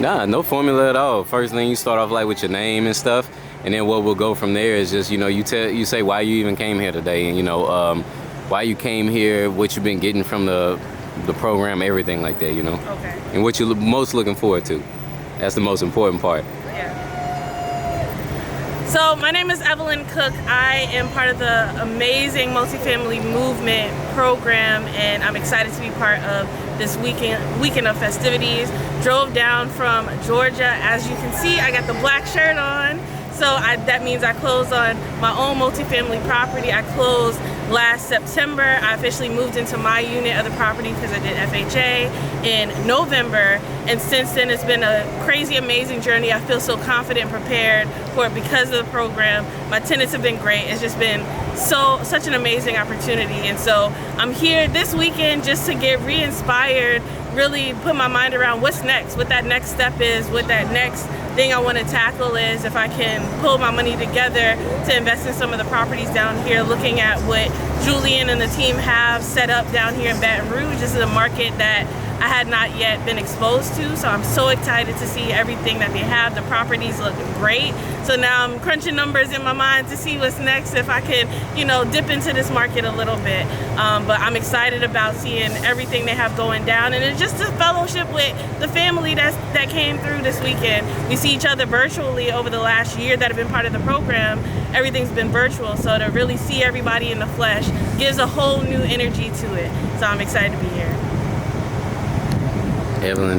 Nah, no formula at all. First thing, you start off like with your name and stuff, and then what we'll go from there is just, you say why you even came here today, and why you came here, what you've been getting from the program, everything like that, Okay. and what you're most looking forward to. That's the most important part. Yeah. So my name is Evelyn Cook. I am part of the amazing multifamily movement program, and I'm excited to be part of this weekend of festivities. Drove down from Georgia. As you can see, I got the black shirt on. So that means I closed on my own multifamily property. I closed last September. I officially moved into my unit of the property because I did FHA in November. And since then, it's been a crazy, amazing journey. I feel so confident and prepared for it because of the program. My tenants have been great. It's just been such an amazing opportunity. And so I'm here this weekend just to get re-inspired, really put my mind around what's next, what that next step is, what that next thing I want to tackle is, if I can pull my money together to invest in some of the properties down here, looking at what Jullien and the team have set up down here in Baton Rouge. This is a market that I had not yet been exposed to, so I'm so excited to see everything that they have. The properties look great. So now I'm crunching numbers in my mind to see what's next, if I can, dip into this market a little bit. But I'm excited about seeing everything they have going down, and it's just a fellowship with the family that came through this weekend. We see each other virtually over the last year that have been part of the program. Everything's been virtual, so to really see everybody in the flesh gives a whole new energy to it. So I'm excited to be here. Evelyn,